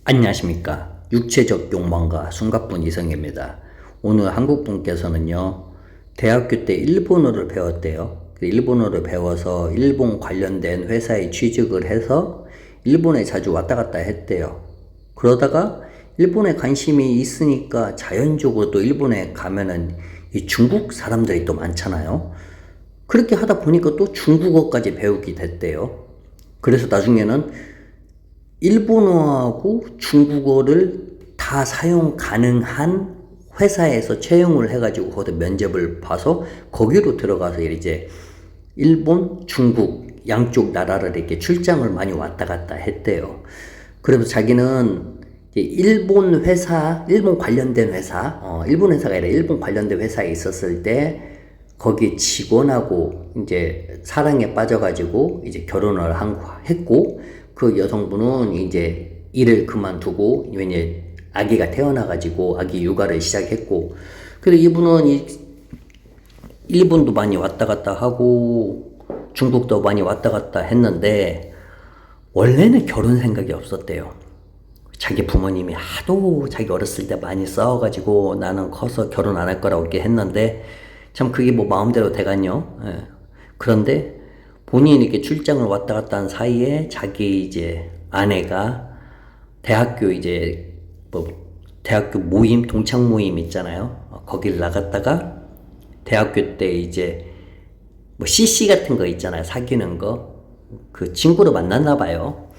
안녕하십니까. 육체적 욕망과 숨가쁜 이성입니다. 오늘 한국분께서는요, 대학교 때 일본어를 배웠대요. 일본어를 배워서 일본 관련된 회사에 취직을 해서 일본에 자주 왔다 갔다 했대요. 그러다가 일본에 관심이 있으니까 자연적으로 또 일본에 가면은 이 중국 사람들이 또 많잖아요. 그렇게 하다 보니까 또 중국어까지 배우게 됐대요. 그래서 나중에는 일본어하고 중국어를 다 사용 가능한 회사에서 채용을 해가지고 거기서 면접을 봐서 거기로 들어가서 이제 일본, 중국 양쪽 나라를 이렇게 출장을 많이 왔다 갔다 했대요. 그래서 자기는 일본 회사, 일본 관련된 회사, 일본 회사가 아니라 일본 관련된 회사에 있었을 때 거기 직원하고 이제 사랑에 빠져가지고 이제 결혼을 했고, 그 여성분은 이제 일을 그만두고 왜냐 아기가 태어나가지고 아기 육아를 시작했고, 그래서 이분은 일본도 많이 왔다 갔다 하고 중국도 많이 왔다 갔다 했는데 원래는 결혼 생각이 없었대요. 자기 부모님이 하도 자기 어렸을 때 많이 싸워가지고 나는 커서 결혼 안 할 거라고 이렇게 했는데 참 그게 뭐 마음대로 돼간요. 예. 그런데 본인이 이렇게 출장을 왔다 갔다 한 사이에 자기 이제 아내가 대학교 이제 대학교 모임, 동창 모임 있잖아요. 거길 나갔다가 대학교 때 이제 CC 같은 거 있잖아요. 사귀는 거. 그 친구를 만났나 봐요.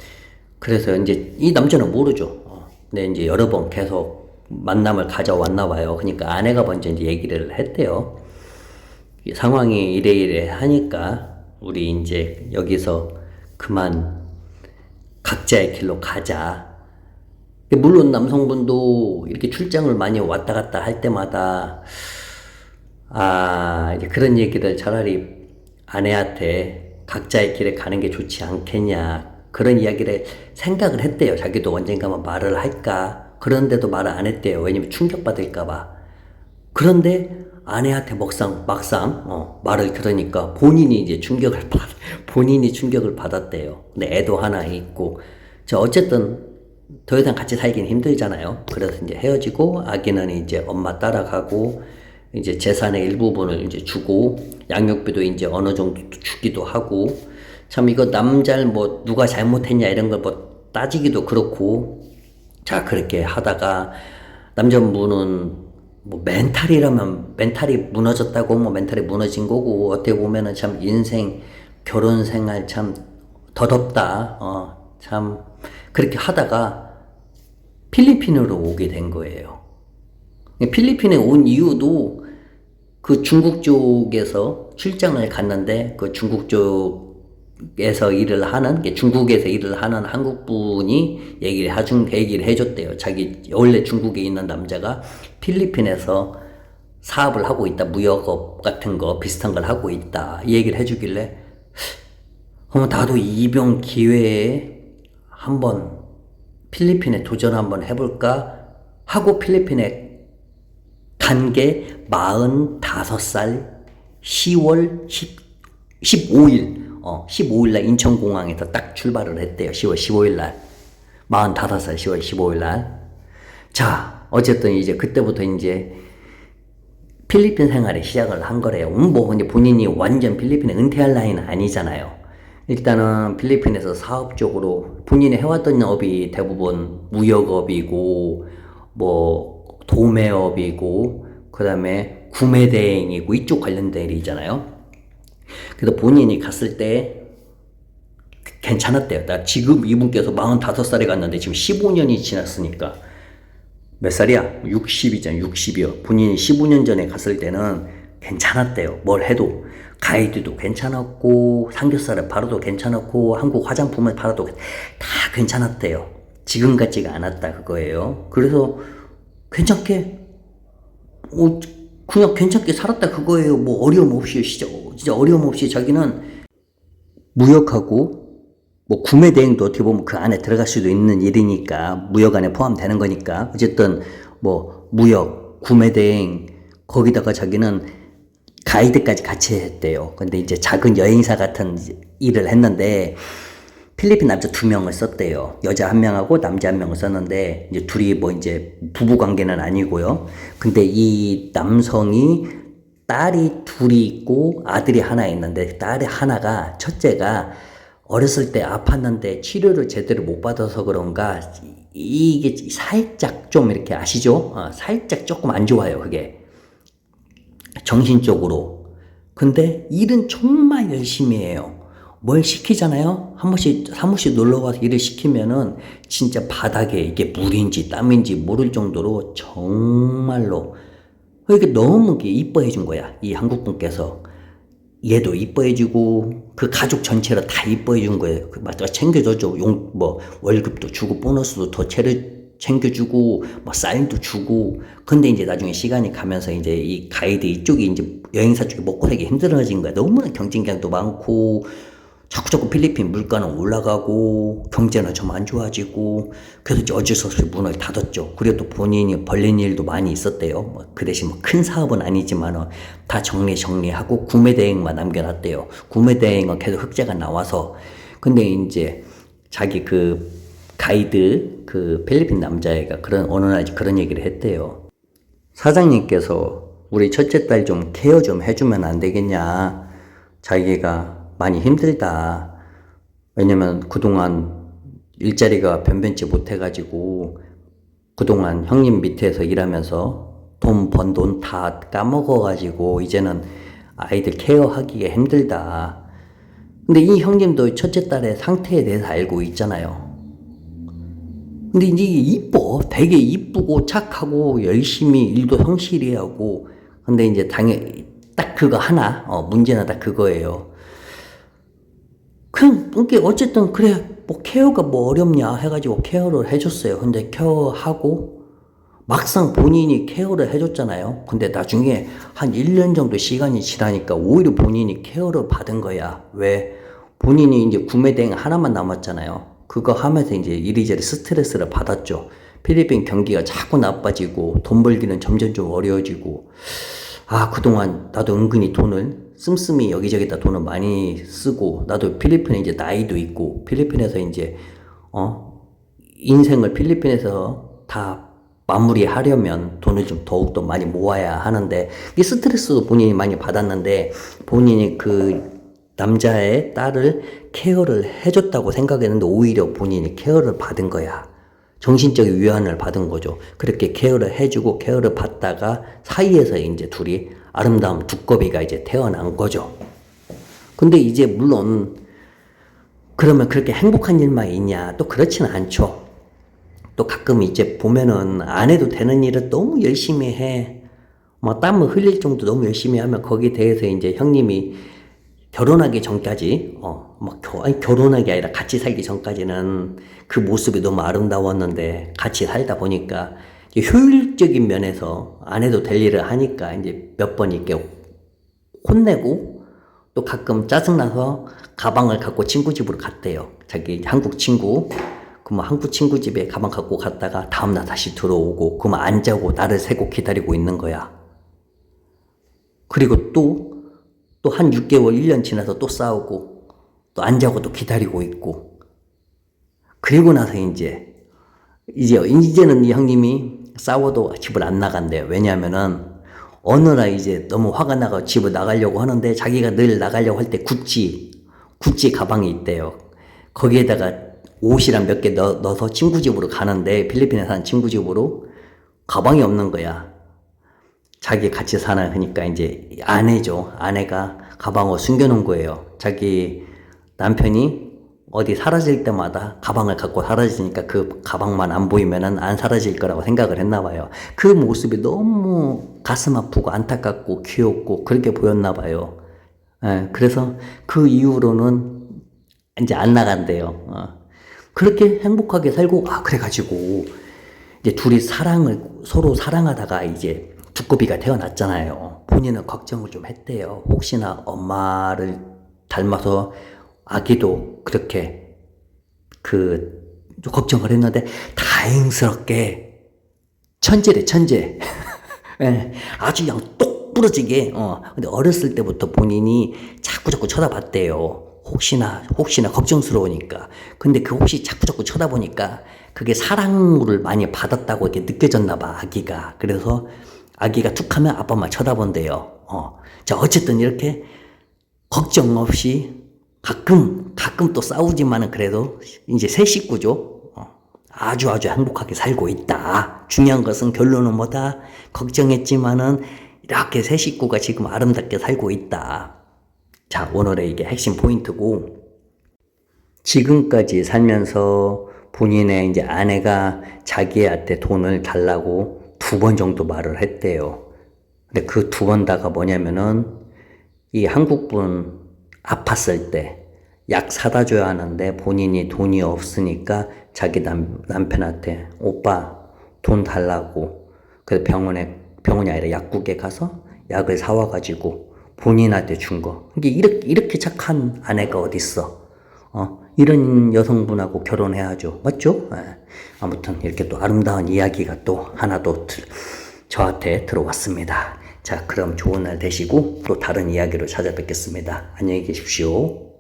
그래서 이제 이 남자는 모르죠. 근데 이제 여러 번 계속 만남을 가져왔나 봐요. 그러니까 아내가 먼저 이제 얘기를 했대요. 상황이 이래 하니까 우리 이제 여기서 그만 각자의 길로 가자. 물론 남성분도 이렇게 출장을 많이 왔다 갔다 할 때마다 이제 그런 얘기를 차라리 아내한테 각자의 길에 가는 게 좋지 않겠냐, 그런 이야기를 생각을 했대요. 자기도 언젠가만 말을 할까. 그런데도 말을 안 했대요. 왜냐면 충격받을까봐. 그런데 아내한테 막상 말을 들으니까 본인이 충격을 받았대요. 근데 애도 하나 있고, 어쨌든 더 이상 같이 살긴 힘들잖아요. 그래서 이제 헤어지고 아기는 이제 엄마 따라가고 이제 재산의 일부분을 이제 주고 양육비도 이제 어느 정도 주기도 하고, 참 이거 남자를 뭐 누가 잘못했냐 이런 걸 뭐 따지기도 그렇고. 자, 그렇게 하다가 남자분은 뭐 멘탈이 무너졌다고 뭐 멘탈이 무너진 거고, 어떻게 보면은 참 인생 결혼 생활 참 더덥다. 참 그렇게 하다가 필리핀으로 오게 된 거예요. 필리핀에 온 이유도 그 중국 쪽에서 출장을 갔는데 그 중국에서 일을 하는 한국 분이 얘기를 해줬대요. 자기 원래 중국에 있는 남자가 필리핀에서 사업을 하고 있다, 무역업 같은 거 비슷한 걸 하고 있다, 이 얘기를 해주길래 나도 이번 기회에 한번 필리핀에 도전 한번 해볼까 하고 필리핀에 간 게 45살 10월 15일 15일날 인천공항에서 딱 출발을 했대요. 10월 15일날 45살 10월 15일날. 자, 어쨌든 이제 그때부터 이제 필리핀 생활에 시작을 한 거래요. 근데 본인이 완전 필리핀에 은퇴할 나이는 아니잖아요. 일단은 필리핀에서 사업적으로 본인이 해왔던 업이 대부분 무역업이고 뭐 도매업이고 그 다음에 구매대행이고 이쪽 관련된 일이잖아요. 그래서 본인이 갔을 때 괜찮았대요. 나 지금 이분께서 45살에 갔는데 지금 15년이 지났으니까 몇 살이야? 60이잖아. 60이요. 본인이 15년 전에 갔을 때는 괜찮았대요. 뭘 해도 가이드도 괜찮았고 삼겹살을 팔아도 괜찮았고 한국 화장품을 팔아도 다 괜찮았대요. 지금 같지가 않았다 그거예요. 그래서 괜찮게 그냥 괜찮게 살았다 그거예요. 뭐 어려움 없이 진짜 어려움 없이 자기는 무역하고 뭐 구매 대행도 어떻게 보면 그 안에 들어갈 수도 있는 일이니까 무역 안에 포함되는 거니까 어쨌든 뭐 무역 구매 대행 거기다가 자기는 가이드까지 같이 했대요. 근데 이제 작은 여행사 같은 일을 했는데 필리핀 남자 2명을 썼대요. 여자 1명하고 남자 1명을 썼는데, 이제 둘이 뭐 이제 부부 관계는 아니고요. 근데 이 남성이 딸이 둘이 있고 아들이 하나 있는데, 딸이 하나가, 첫째가 어렸을 때 아팠는데 치료를 제대로 못 받아서 그런가, 이게 살짝 좀 이렇게 아시죠? 살짝 조금 안 좋아요, 그게. 정신적으로. 근데 일은 정말 열심히 해요. 뭘 시키잖아요? 한 번씩 사무실 놀러 가서 일을 시키면은 진짜 바닥에 이게 물인지 땀인지 모를 정도로 정말로 그러니까 너무 이뻐해 준 거야. 이 한국 분께서. 얘도 이뻐해 주고 그 가족 전체를 다 이뻐해 준 거예요. 그 맞아 챙겨줘죠. 뭐 월급도 주고 보너스도 더 챙겨주고 뭐 사인도 주고. 근데 이제 나중에 시간이 가면서 이제 이 가이드 이쪽이 이제 여행사 쪽이 먹고 살기 힘들어진 거야. 너무나 경쟁력도 많고 자꾸 필리핀 물가는 올라가고 경제는 좀 안 좋아지고. 그래서 이제 어쩔 수 없이 문을 닫았죠. 그리고 또 본인이 벌린 일도 많이 있었대요. 그 대신 뭐 큰 사업은 아니지만 다 정리하고 구매 대행만 남겨놨대요. 구매 대행은 계속 흑자가 나와서. 근데 이제 자기 그 가이드 그 필리핀 남자애가 어느 날 그런 얘기를 했대요. 사장님께서 우리 첫째 딸 좀 케어 좀 해주면 안 되겠냐. 자기가 많이 힘들다. 왜냐면 그동안 일자리가 변변치 못해가지고 그동안 형님 밑에서 일하면서 돈 번 돈 다 까먹어가지고 이제는 아이들 케어하기가 힘들다. 근데 이 형님도 첫째 딸의 상태에 대해서 알고 있잖아요. 근데 이제 이뻐. 되게 이쁘고 착하고 열심히 일도 성실히 하고. 근데 이제 당연히 딱 그거 하나, 문제는 딱 그거예요. 그냥, 이게 어쨌든, 그래, 뭐, 케어가 뭐 어렵냐 해가지고 케어를 해줬어요. 근데 케어하고, 막상 본인이 케어를 해줬잖아요. 근데 나중에 한 1년 정도 시간이 지나니까 오히려 본인이 케어를 받은 거야. 왜? 본인이 이제 구매 대행 하나만 남았잖아요. 그거 하면서 이제 이리저리 스트레스를 받았죠. 필리핀 경기가 자꾸 나빠지고, 돈 벌기는 점점 좀 어려워지고, 그동안 나도 은근히 돈을 씀씀이 여기저기다 돈을 많이 쓰고, 나도 필리핀에 이제 나이도 있고, 필리핀에서 이제, 인생을 필리핀에서 다 마무리하려면 돈을 좀 더욱더 많이 모아야 하는데, 이 스트레스도 본인이 많이 받았는데, 본인이 그 남자의 딸을 케어를 해줬다고 생각했는데, 오히려 본인이 케어를 받은 거야. 정신적인 위안을 받은 거죠. 그렇게 케어를 해주고 케어를 받다가 사이에서 이제 둘이 아름다운 두꺼비가 이제 태어난 거죠. 근데 이제 물론 그러면 그렇게 행복한 일만 있냐? 또 그렇지는 않죠. 또 가끔 이제 보면은 안 해도 되는 일을 너무 열심히 해. 뭐 땀을 흘릴 정도 너무 열심히 하면 거기에 대해서 이제 형님이 결혼하기 전까지, 결혼하기 아니라 같이 살기 전까지는 그 모습이 너무 아름다웠는데 같이 살다 보니까 효율적인 면에서 안 해도 될 일을 하니까 이제 몇 번 이렇게 혼내고 또 가끔 짜증나서 가방을 갖고 친구 집으로 갔대요. 자기 한국 친구. 그러면 한국 친구 집에 가방 갖고 갔다가 다음날 다시 들어오고 그러면 안 자고 나를 새고 기다리고 있는 거야. 그리고 또 한 6개월, 1년 지나서 또 싸우고, 또 안 자고 또 기다리고 있고. 그리고 나서 이제는 이 형님이 싸워도 집을 안 나간대요. 왜냐면은, 어느 날 이제 너무 화가 나가 집을 나가려고 하는데, 자기가 늘 나가려고 할 때 구찌 가방이 있대요. 거기에다가 옷이랑 몇 개 넣어서 친구 집으로 가는데, 필리핀에 사는 친구 집으로 가방이 없는 거야. 자기 같이 사는, 그러니까 이제 아내가 가방을 숨겨놓은 거예요. 자기 남편이 어디 사라질 때마다 가방을 갖고 사라지니까 그 가방만 안 보이면은 안 사라질 거라고 생각을 했나 봐요. 그 모습이 너무 가슴 아프고 안타깝고 귀엽고 그렇게 보였나 봐요. 그래서 그 이후로는 이제 안 나간대요. 그렇게 행복하게 살고, 그래가지고 이제 둘이 서로 사랑하다가 이제 두꺼비가 태어났잖아요. 본인은 걱정을 좀 했대요. 혹시나 엄마를 닮아서 아기도 그렇게 걱정을 했는데 다행스럽게 천재래, 천재. 아주 그냥 똑 부러지게. 근데 어렸을 때부터 본인이 자꾸 쳐다봤대요. 혹시나 걱정스러우니까. 근데 그 혹시 자꾸 쳐다보니까 그게 사랑을 많이 받았다고 이렇게 느껴졌나 봐, 아기가. 그래서 아기가 툭 하면 아빠만 쳐다본대요. 자, 어쨌든 이렇게 걱정 없이 가끔 또 싸우지만은 그래도 이제 새 식구죠. 아주 행복하게 살고 있다. 중요한 것은 결론은 뭐다? 걱정했지만은 이렇게 새 식구가 지금 아름답게 살고 있다. 자, 오늘의 이게 핵심 포인트고, 지금까지 살면서 본인의 이제 아내가 자기한테 돈을 달라고 2번 정도 말을 했대요. 근데 그 2번 다가 뭐냐면은, 이 한국분 아팠을 때 약 사다 줘야 하는데 본인이 돈이 없으니까 자기 남편한테 오빠 돈 달라고, 그래서 병원이 아니라 약국에 가서 약을 사와가지고 본인한테 준 거. 이게 이렇게 착한 아내가 어딨어. 이런 여성분하고 결혼해야죠. 맞죠? 예. 아무튼 이렇게 또 아름다운 이야기가 또 하나 더 저한테 들어왔습니다. 자, 그럼 좋은 날 되시고 또 다른 이야기로 찾아뵙겠습니다. 안녕히 계십시오.